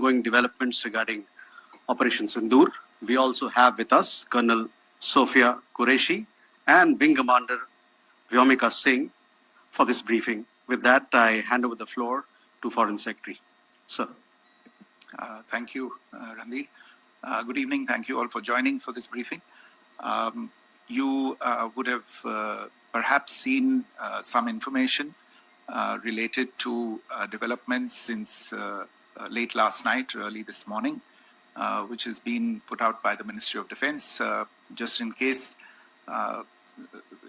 ongoing developments regarding Operation Sindoor. We also have with us Colonel Sophia Qureshi and Wing Commander Vyomika Singh for this briefing. With that, I hand over the floor to Foreign Secretary. Sir. Thank you, Ranveer. Good evening. Thank you all for joining for this briefing. You would have perhaps seen some information related to developments since late last night, early this morning, which has been put out by the Ministry of Defense. Just in case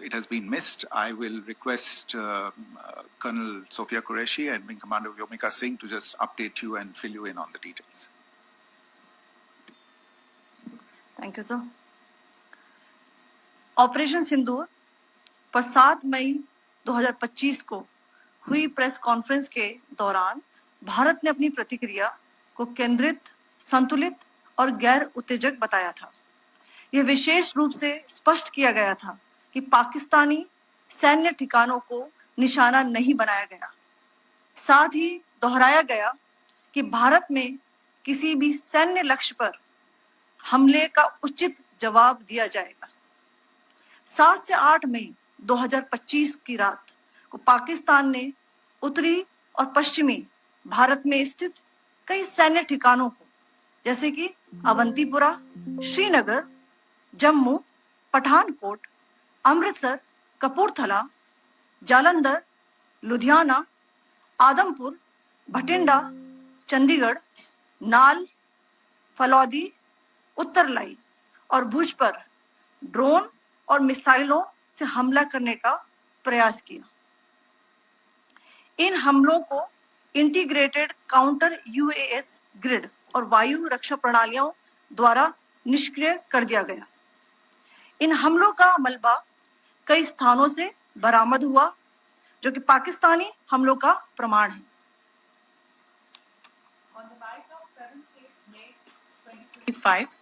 it has been missed, I will request Colonel Sophia Qureshi and Wing Commander Vyomika Singh to just update you and fill you in on the details. Thank you, sir. Operation Sindoor पर 7 मई 2025 को हुई press conference के दौरान भारत ने अपनी प्रतिक्रिया को केंद्रित, संतुलित और गैर उत्तेजक बताया था। यह विशेष रूप से स्पष्ट किया गया था कि पाकिस्तानी सैन्य ठिकानों को निशाना नहीं बनाया गया। साथ ही दोहराया गया कि भारत में किसी भी सैन्य लक्ष्य पर हमले का उचित जवाब दिया जाएगा। 7 से 8 मई 2025 की रात को पाकिस्तान ने उत्तरी और पश्चिमी भारत में स्थित कई सैन्य ठिकानों को, जैसे कि अवंतीपुरा, श्रीनगर, जम्मू, पठानकोट, अमृतसर, कपूरथला, जालंधर, लुधियाना, आदमपुर, भटिंडा, चंडीगढ़, नाल, फलौदी, उत्तरलाई और भुज पर ड्रोन और मिसाइलों से हमला करने का प्रयास किया। इन हमलों को इंटीग्रेटेड काउंटर यूएस ग्रिड और वायु रक्षा प्रणालियों द्वारा निष्क्रिय कर दिया गया। इन हमलों का मलबा कई स्थानों से बरामद हुआ, जो कि पाकिस्तानी हमलों का प्रमाण है। On the night of 7th May 2025,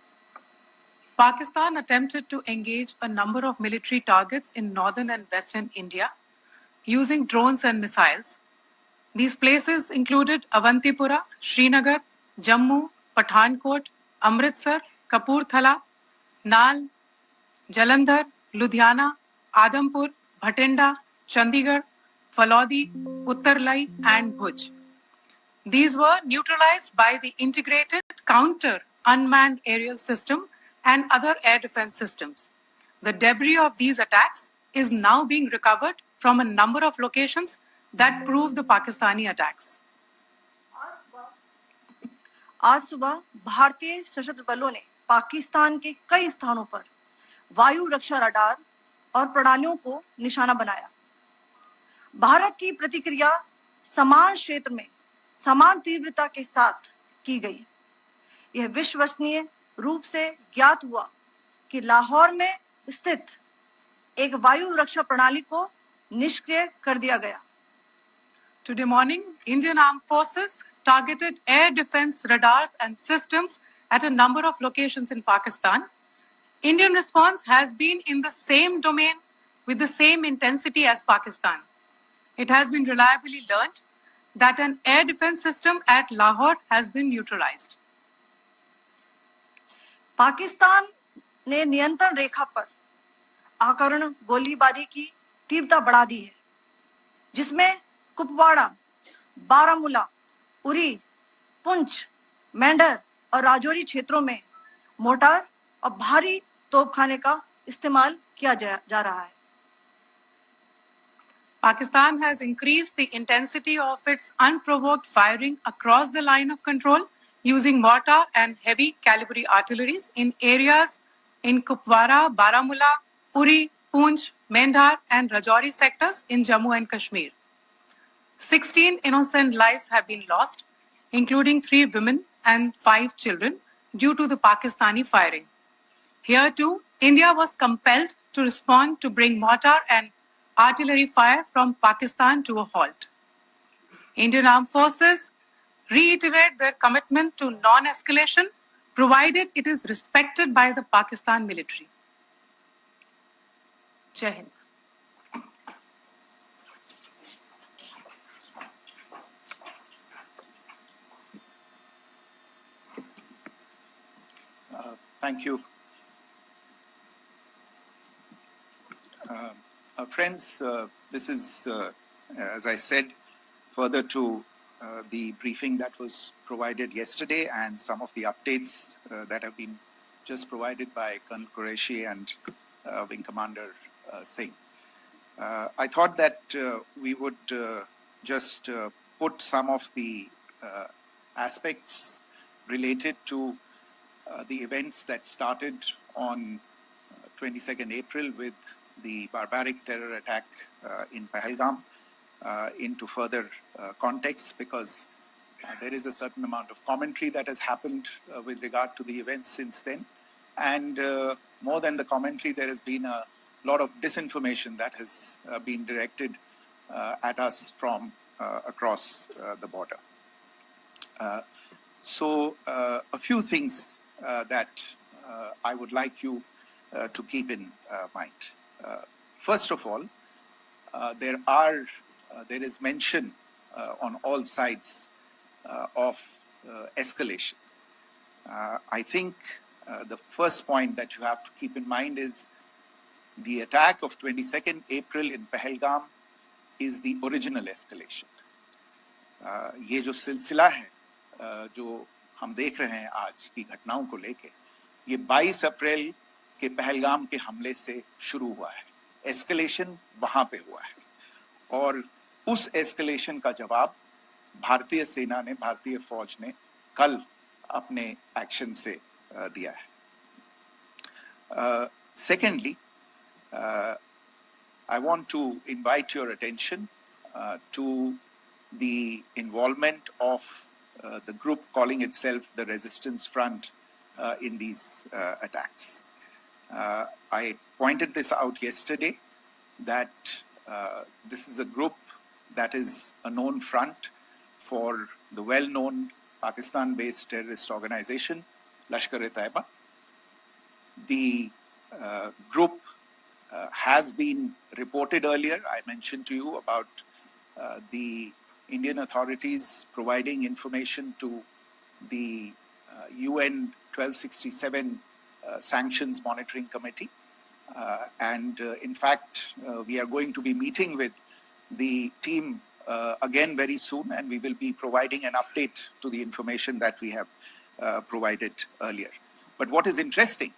Pakistan attempted to engage a number of military targets in northern and western India using drones and missiles. These places included Avantipura, Srinagar, Jammu, Pathankot, Amritsar, Kapurthala, Nal, Jalandhar, Ludhiana, Adampur, Bhatinda, Chandigarh, Falodi, Uttarlai, and Bhuj. These were neutralized by the integrated counter unmanned aerial system and other air defense systems. The debris of these attacks is now being recovered from a number of locations that prove the Pakistani attacks. आज सुबह भारतीय सशस्त्र बलों ने पाकिस्तान के कई स्थानों पर वायु रक्षा रडार और प्रणालियों को निशाना बनाया। भारत की प्रतिक्रिया समान क्षेत्र में समान तीव्रता के साथ की गई। यह विश्वसनीय रूप से ज्ञात हुआ कि लाहौर में स्थित एक वायु रक्षा प्रणाली को निष्क्रिय कर दिया गया। Today morning, Indian Armed Forces targeted air defense radars and systems at a number of locations in Pakistan. Indian response has been in the same domain with the same intensity as Pakistan. It has been reliably learnt that an air defense system at Lahore has been neutralized. Pakistan ने नियंत्रण रेखा पर आकरण गोलीबारी की तीव्रता बढ़ा दी है, जिसमें कुपवाड़ा, बारामूला, उरी, पुंछ, मेंढर और राजौरी क्षेत्रों में मोर्टार और भारी तोपखाने का इस्तेमाल किया जा रहा है। Pakistan has increased the intensity of its unprovoked firing across the line of control using mortar and heavy calibre artilleries in areas in Kupwara, Baramulla, Uri, Poonch, Mendhar and Rajouri sectors in Jammu and Kashmir. 16 innocent lives have been lost, including 3 women and 5 children, due to the Pakistani firing. Here too, India was compelled to respond to bring mortar and artillery fire from Pakistan to a halt. Indian Armed Forces reiterate their commitment to non-escalation, provided it is respected by the Pakistan military. Jai Hind. Thank you. Friends, this is, as I said, further to the briefing that was provided yesterday and some of the updates that have been just provided by Colonel Qureshi and Wing Commander Singh. I thought that we would just put some of the aspects related to the events that started on 22nd April with the barbaric terror attack in Pahalgam into further context, because there is a certain amount of commentary that has happened with regard to the events since then. And more than the commentary, there has been a lot of disinformation that has been directed at us from across the border. So a few things that I would like you to keep in mind. First of all, there is mention on all sides of escalation. I think the first point that you have to keep in mind is the attack of 22nd April in Pahalgam is the original escalation. ये जो सिलसिला है जो हम देख रहे हैं आज की घटनाओं को लेके, ये 22 अप्रैल के पहलगाम के हमले से शुरू हुआ है. एस्केलेशन वहां पे हुआ है और उस एस्केलेशन का जवाब भारतीय सेना ने, भारतीय फौज ने कल अपने एक्शन से दिया है. Secondly, I want to invite your attention to the involvement of the group calling itself the Resistance Front in these attacks. I pointed this out yesterday that this is a group that is a known front for the well-known Pakistan-based terrorist organization, Lashkar-e-Taiba. The group has been reported earlier. I mentioned to you about the Indian authorities providing information to the UN 1267 Sanctions Monitoring Committee. And in fact, we are going to be meeting with the team again very soon, and we will be providing an update to the information that we have provided earlier. But what is interesting,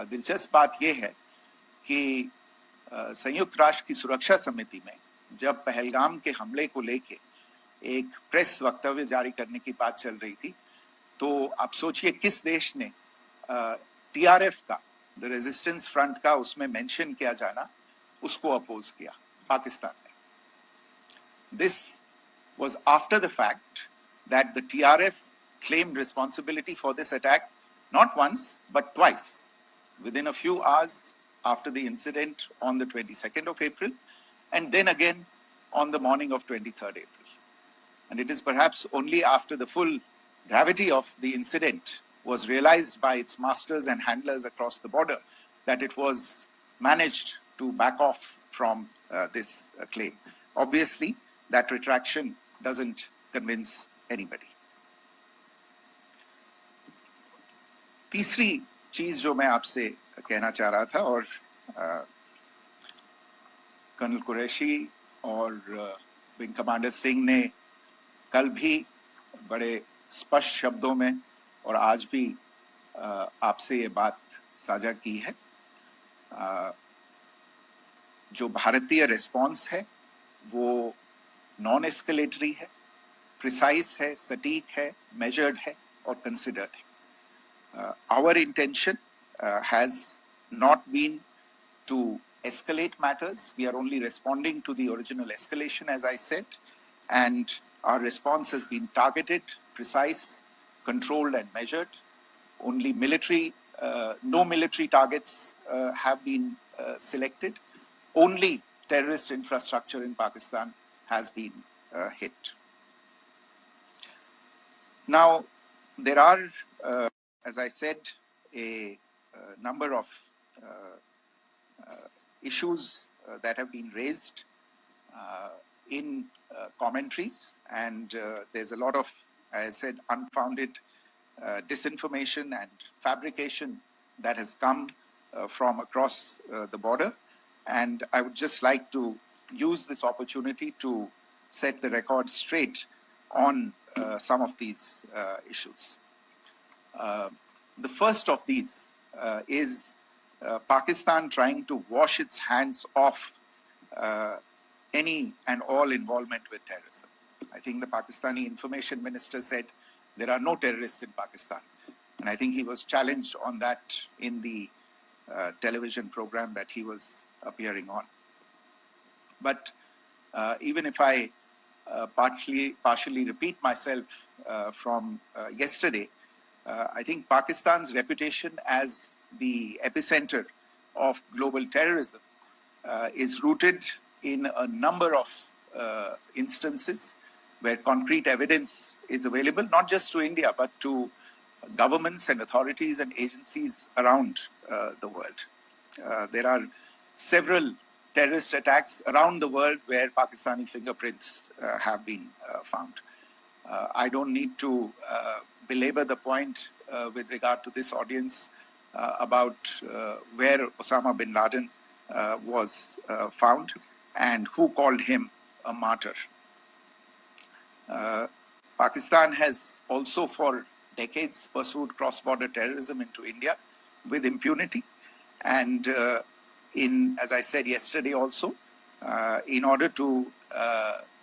दिलचस्प बात यह है कि संयुक्त राष्ट्र की सुरक्षा समिति में जब पहलगाम के हमले को लेके एक प्रेस वक्तव्य जारी करने की बात चल रही थी, तो आप सोचिए किस देश ने टीआरएफ का, द रेजिस्टेंस फ्रंट का उसमें मेंशन किया जाना, उसको अपोज किया, पाकिस्तान ने. This was after the fact that the TRF claimed responsibility for this attack not once but twice, within a few hours after the incident on the 22nd of April, and then again on the morning of 23rd April. And it is perhaps only after the full gravity of the incident was realized by its masters and handlers across the border that it was managed to back off from this claim. Obviously, that retraction doesn't convince anybody. तीसरी चीज जो मैं आपसे कहना चाह रहा था, और कर्नल कुरैशी और विंग कमांडर सिंह ने कल भी बड़े स्पष्ट शब्दों में और आज भी आपसे ये बात साझा की है. जो भारतीय रिस्पॉन्स है वो नॉन एस्केलेटरी है, प्रिसाइज है, सटीक है, मेजर्ड है और कंसिडर्ड है. Our intention has not been to escalate matters. We are only responding to the original escalation, as I said, and our response has been targeted, precise, controlled and measured. Only no military targets have been selected. Only terrorist infrastructure in Pakistan has been hit. Now, there are, as I said, a number of issues that have been raised in commentaries, and there's a lot of, as I said, unfounded disinformation and fabrication that has come from across the border. And I would just like to use this opportunity to set the record straight on some of these issues. The first of these is Pakistan trying to wash its hands off any and all involvement with terrorism. I think the Pakistani information minister said there are no terrorists in Pakistan. And I think he was challenged on that in the television program that he was appearing on. But even if I partially repeat myself from yesterday, I think Pakistan's reputation as the epicenter of global terrorism is rooted in a number of instances where concrete evidence is available, not just to India, but to governments and authorities and agencies around the world. There are several terrorist attacks around the world where Pakistani fingerprints have been found. I don't need to belabor the point with regard to this audience about where Osama bin Laden was found and who called him a martyr. Pakistan has also for decades pursued cross-border terrorism into India with impunity. And as I said yesterday also, in order to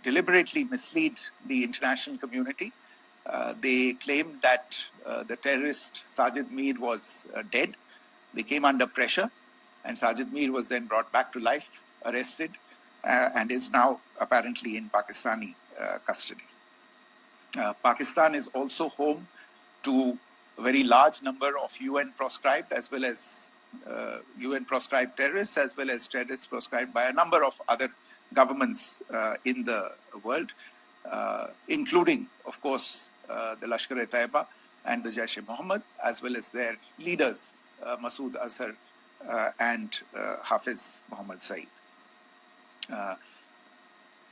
deliberately mislead the international community, they claimed that the terrorist Sajid Mir was dead. They came under pressure, and Sajid Mir was then brought back to life, arrested, and is now apparently in Pakistani custody. Pakistan is also home to a very large number of UN proscribed as well as UN proscribed terrorists, as well as terrorists proscribed by a number of other governments in the world, including, of course, the Lashkar-e-Taiba and the Jaish-e-Mohammed, as well as their leaders, Masood Azhar and Hafiz Mohammed Saeed.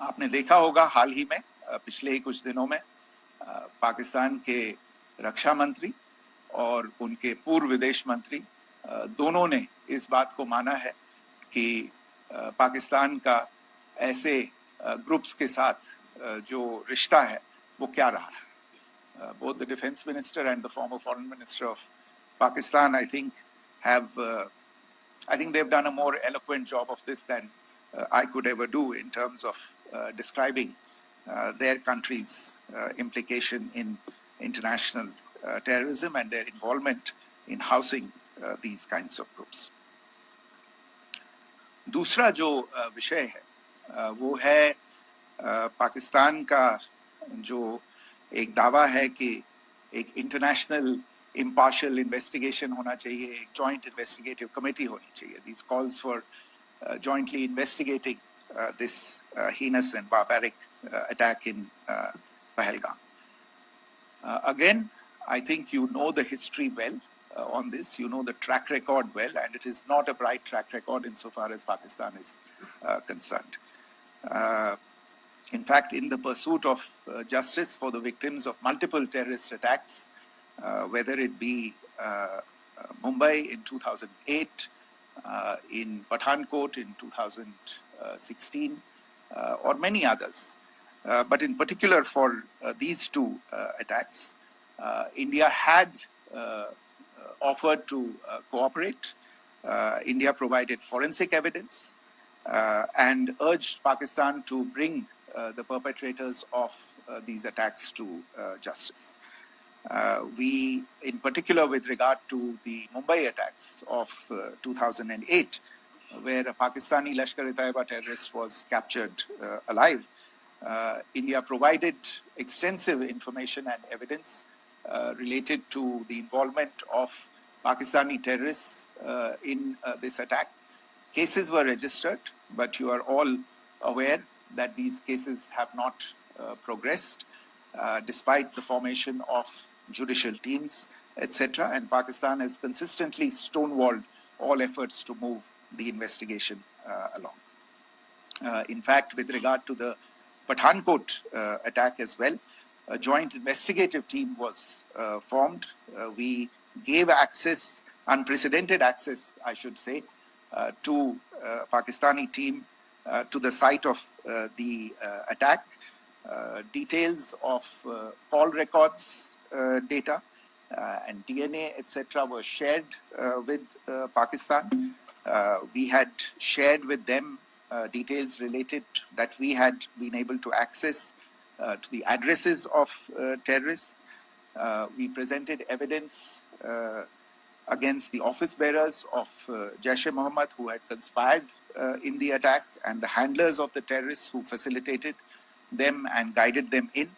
आपने देखा होगा हाल ही में पिछले ही कुछ दिनों में पाकिस्तान के रक्षा मंत्री और उनके पूर्व विदेश मंत्री दोनों ने इस बात को माना है कि पाकिस्तान का ऐसे ग्रुप्स के साथ जो रिश्ता है वो क्या रहा है. Both the defense minister and the former foreign minister of Pakistan, I think they've done a more eloquent job of this than I could ever do in terms of describing their country's implication in international terrorism and their involvement in housing these kinds of groups. दूसरा जो विषय है वो है पाकिस्तान का जो एक दावा है कि एक इंटरनेशनल impartial investigation होना चाहिए, एक joint investigative committee होनी चाहिए. These calls for jointly investigating this heinous and barbaric attack in Pahalgam. Again, I think you know the history well on this. You know the track record well, and it is not a bright track record insofar as Pakistan is concerned. In fact, in the pursuit of justice for the victims of multiple terrorist attacks, whether it be Mumbai in 2008, in Pathankot in 2016, or many others. But in particular for these two attacks, India had offered to cooperate. India provided forensic evidence and urged Pakistan to bring the perpetrators of these attacks to justice. We, in particular with regard to the Mumbai attacks of 2008, where a Pakistani Lashkar-e-Taiba terrorist was captured alive, India provided extensive information and evidence related to the involvement of Pakistani terrorists in this attack. Cases were registered, but you are all aware that these cases have not progressed despite the formation of judicial teams, etc. And Pakistan has consistently stonewalled all efforts to move the investigation along. In fact, with regard to the Pathankot attack as well, a joint investigative team was formed. We gave access, unprecedented access, I should say, to Pakistani team to the site of the attack. Details of call records data and DNA, etc., were shared with Pakistan. We had shared with them details related that we had been able to access to the addresses of terrorists. We presented evidence against the office bearers of Jaish-e-Mohammed who had conspired in the attack and the handlers of the terrorists who facilitated them and guided them in.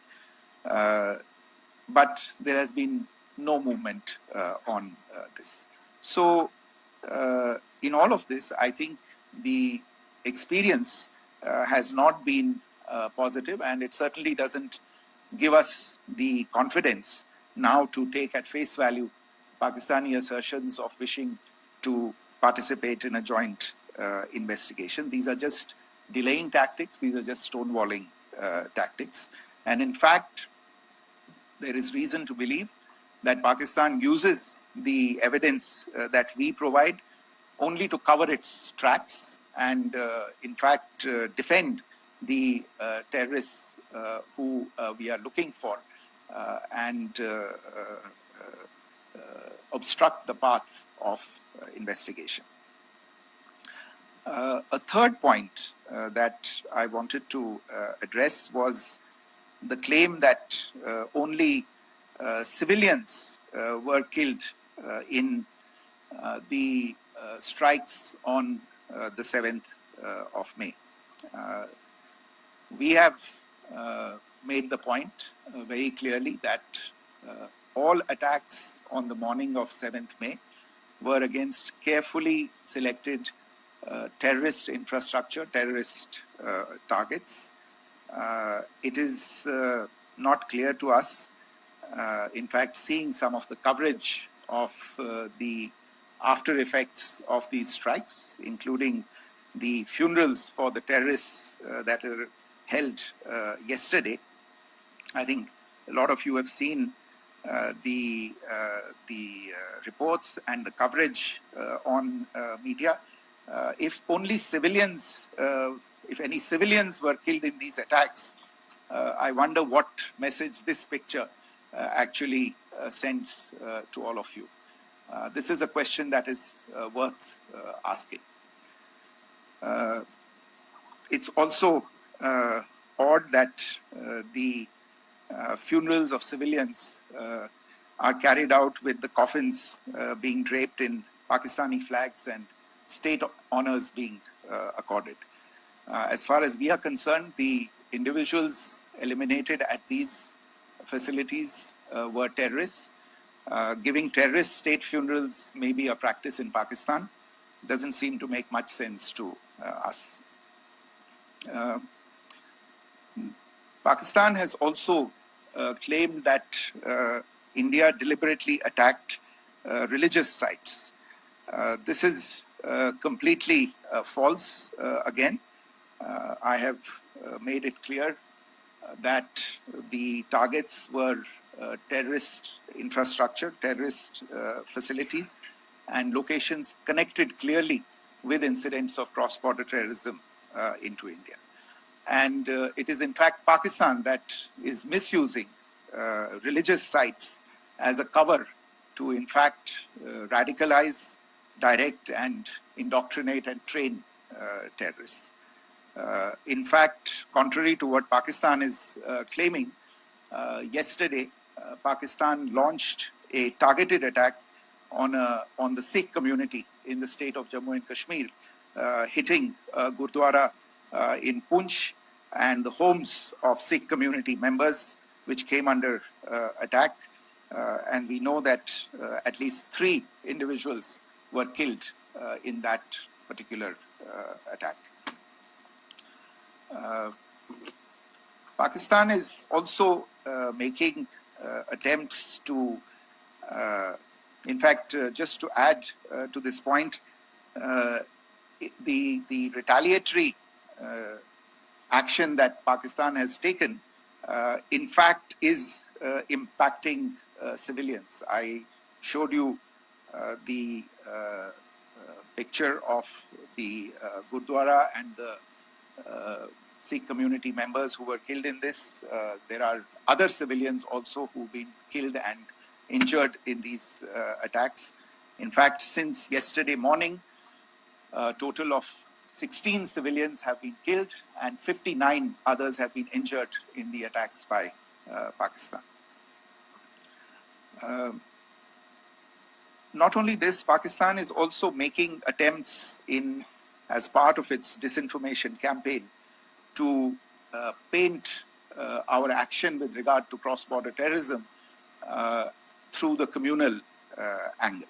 But there has been no movement on this. So in all of this, I think the experience has not been positive, and it certainly doesn't give us the confidence now to take at face value Pakistani assertions of wishing to participate in a joint investigation. These are just delaying tactics. These are just stonewalling tactics. And in fact, there is reason to believe that Pakistan uses the evidence that we provide only to cover its tracks and, in fact, defend the terrorists who we are looking for and obstruct the path of investigation. A third point that I wanted to address was the claim that only civilians were killed in the strikes on the 7th of May. We have made the point very clearly that all attacks on the morning of 7th May were against carefully selected terrorist infrastructure, terrorist targets. It is not clear to us, in fact, seeing some of the coverage of the after effects of these strikes, including the funerals for the terrorists that are held yesterday. I think a lot of you have seen the reports and the coverage on media. If only civilians, if any civilians were killed in these attacks, I wonder what message this picture actually sends to all of you. This is a question that is worth asking. It's also odd that the funerals of civilians are carried out with the coffins being draped in Pakistani flags and state honors being accorded. As far as we are concerned, the individuals eliminated at these facilities were terrorists. Giving terrorist state funerals may be a practice in Pakistan. Doesn't seem to make much sense to us. Pakistan has also claimed that India deliberately attacked religious sites. This is completely false again. I have made it clear that the targets were terrorist infrastructure, terrorist facilities, and locations connected clearly with incidents of cross-border terrorism into India. And it is in fact Pakistan that is misusing religious sites as a cover to in fact radicalize, direct and indoctrinate and train terrorists. In fact, contrary to what Pakistan is claiming, yesterday Pakistan launched a targeted attack on the Sikh community in the state of Jammu and Kashmir, hitting Gurdwara in Poonch and the homes of Sikh community members, which came under attack. And we know that at least 3 individuals were killed in that particular attack. Pakistan is also making attempts to, in fact, just to add to this point, the retaliatory action that Pakistan has taken in fact is impacting civilians. I showed you the picture of the Gurdwara and the Sikh community members who were killed in this. There are other civilians also who've been killed and injured in these attacks. In fact, since yesterday morning, a total of 16 civilians have been killed and 59 others have been injured in the attacks by Pakistan. Not only this, Pakistan is also making attempts as part of its disinformation campaign to paint our action with regard to cross-border terrorism through the communal angle.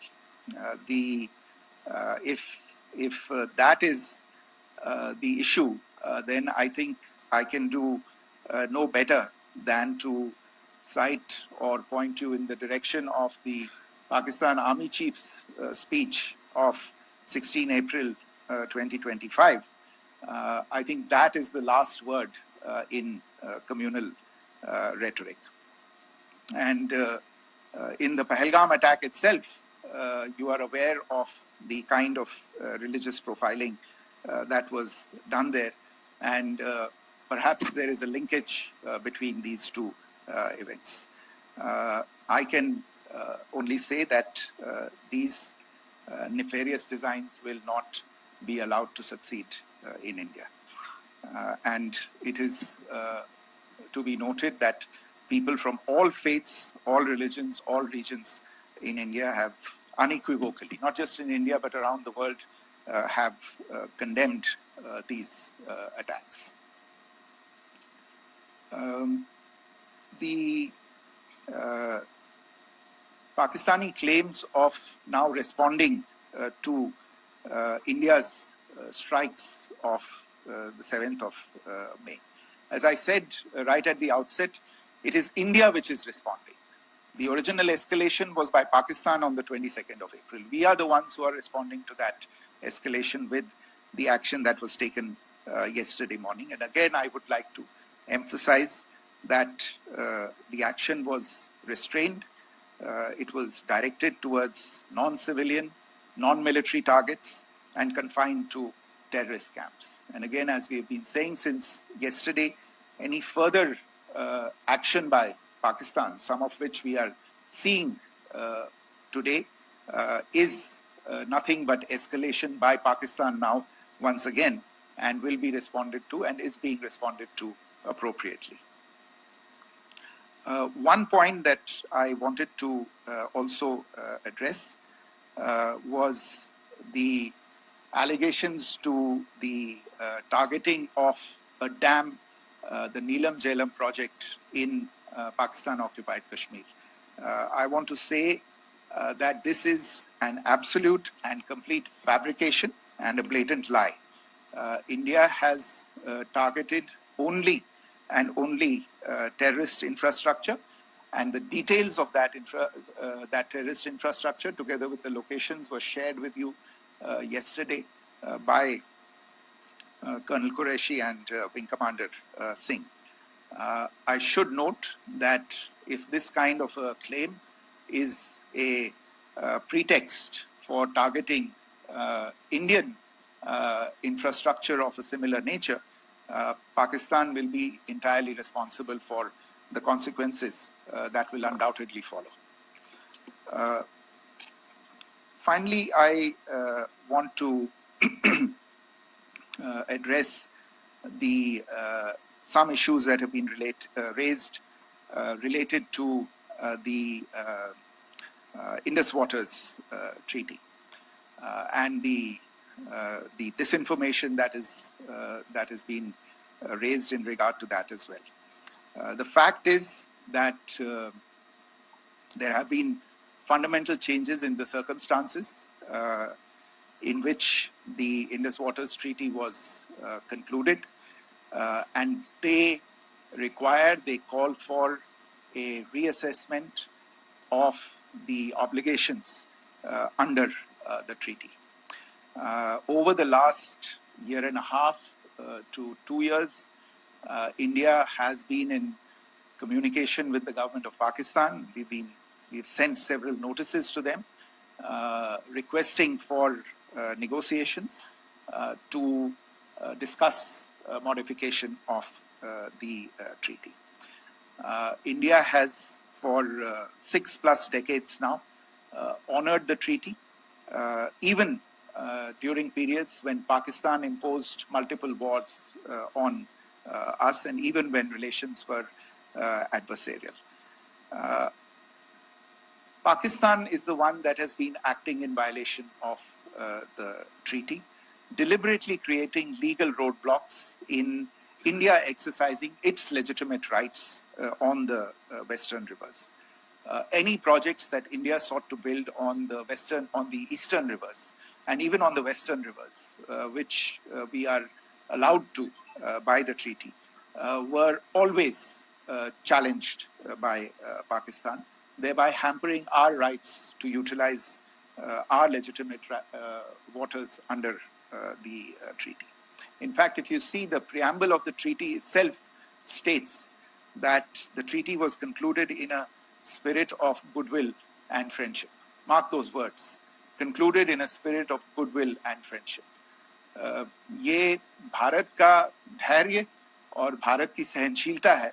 If that is the issue, then I think I can do no better than to cite or point you in the direction of the Pakistan Army Chief's speech of 16 April 2025. I think that is the last word in communal rhetoric. And in the Pahalgam attack itself, you are aware of the kind of religious profiling that was done there. And perhaps there is a linkage between these two events. I can only say that these nefarious designs will not be allowed to succeed in India. And it is to be noted that people from all faiths, all religions, all regions in India have unequivocally, not just in India but around the world, have condemned these attacks. The Pakistani claims of now responding to India's strikes of the 7th of May. As I said right at the outset, it is India which is responding. The original escalation was by Pakistan on the 22nd of April. We are the ones who are responding to that escalation with the action that was taken yesterday morning. And again, I would like to emphasize that the action was restrained. It was directed towards non-civilian, non-military targets and confined to terrorist camps. And again, as we have been saying since yesterday, any further action by Pakistan, some of which we are seeing today, is nothing but escalation by Pakistan now, once again, and will be responded to and is being responded to appropriately. One point that I wanted to also address was the allegations to the targeting of a dam, the Neelam Jhelum project in Pakistan-occupied Kashmir. I want to say that this is an absolute and complete fabrication and a blatant lie. India has targeted only and only terrorist infrastructure, and the details of that terrorist infrastructure, together with the locations, were shared with you yesterday by Colonel Qureshi and Wing Commander Singh. I should note that if this kind of a claim is a pretext for targeting Indian infrastructure of a similar nature, Pakistan will be entirely responsible for the consequences that will undoubtedly follow. Finally, I want to address some issues that have been raised related to the Indus Waters Treaty and the disinformation that has been raised in regard to that as well. The fact is that there have been fundamental changes in the circumstances in which the Indus Waters Treaty was concluded, and they call for a reassessment of the obligations under the treaty. Over the last year and a half to 2 years, India has been in communication with the government of Pakistan. We've sent several notices to them requesting for negotiations to discuss modification of the treaty. India has for 6+ decades now honored the treaty, even during periods when Pakistan imposed multiple wars on us, and even when relations were adversarial. Pakistan is the one that has been acting in violation of the treaty, deliberately creating legal roadblocks in India exercising its legitimate rights on the Western rivers. Any projects that India sought to build on the Eastern rivers, and even on the Western rivers, which we are allowed to by the treaty, were always challenged by Pakistan, thereby hampering our rights to utilize our legitimate waters under the treaty. In fact, if you see the preamble of the treaty itself states that the treaty was concluded in a spirit of goodwill and friendship. Mark those words, concluded in a spirit of goodwill and friendship. ये भारत का धैर्य और भारत की सहनशीलता है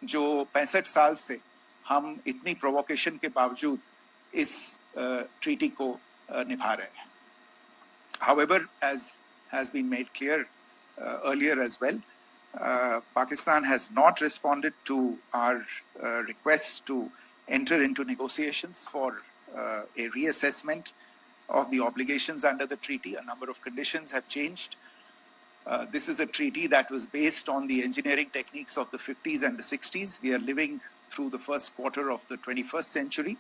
जो 65 साल से हम इतनी प्रोवोकेशन के बावजूद इस ट्रीटी को निभा रहे हैं. However, as has been made clear earlier as well, Pakistan has not responded to our requests to enter into negotiations for a reassessment of the obligations under the treaty. A number of conditions have changed. This is a treaty that was based on the engineering techniques of the 50s and the 60s. We are living through the first quarter of the 21st century.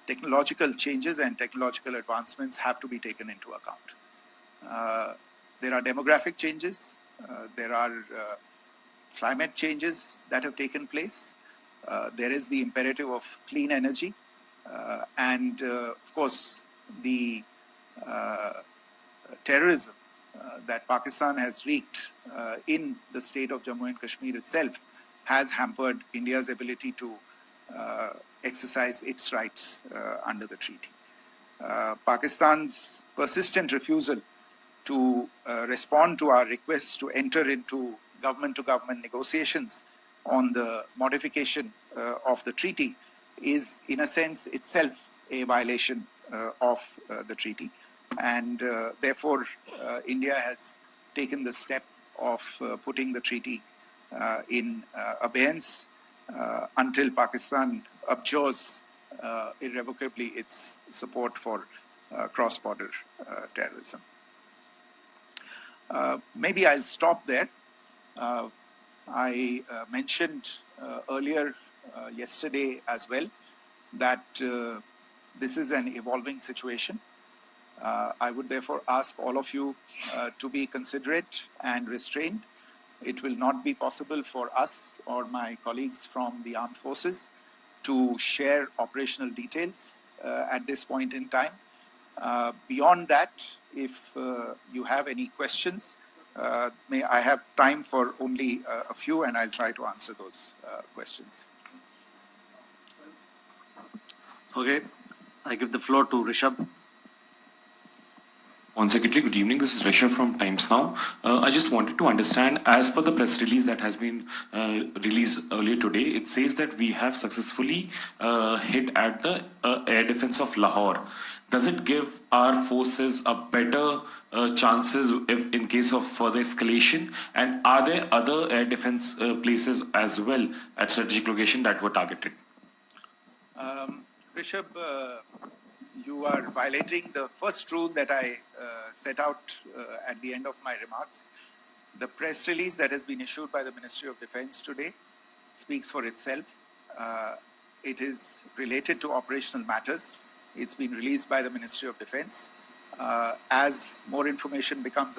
Technological changes and technological advancements have to be taken into account. There are demographic changes. There are climate changes that have taken place. There is the imperative of clean energy. And of course, the terrorism that Pakistan has wreaked in the state of Jammu and Kashmir itself has hampered India's ability to exercise its rights under the treaty. Pakistan's persistent refusal to respond to our requests to enter into government-to-government negotiations on the modification of the treaty is, in a sense, itself a violation of the treaty. And therefore, India has taken the step of putting the treaty in abeyance until Pakistan abjures irrevocably its support for cross-border terrorism. Maybe I'll stop there. I mentioned earlier yesterday as well that this is an evolving situation. I would therefore ask all of you to be considerate and restrained. It will not be possible for us or my colleagues from the armed forces to share operational details at this point in time. Beyond that, if you have any questions, may I have time for only a few, and I'll try to answer those questions. Okay, I give the floor to Rishabh. Secretary, good evening. This is Rishabh from Times Now. I just wanted to understand, as per the press release that has been released earlier today, it says that we have successfully hit at the air defense of Lahore. Does it give our forces a better chances if in case of further escalation? And are there other air defense places as well at strategic location that were targeted? Rishabh, you are violating the first rule that I set out at the end of my remarks. The press release that has been issued by the Ministry of Defense today speaks for itself. It is related to operational matters. It's been released by the Ministry of Defense. As more information becomes available,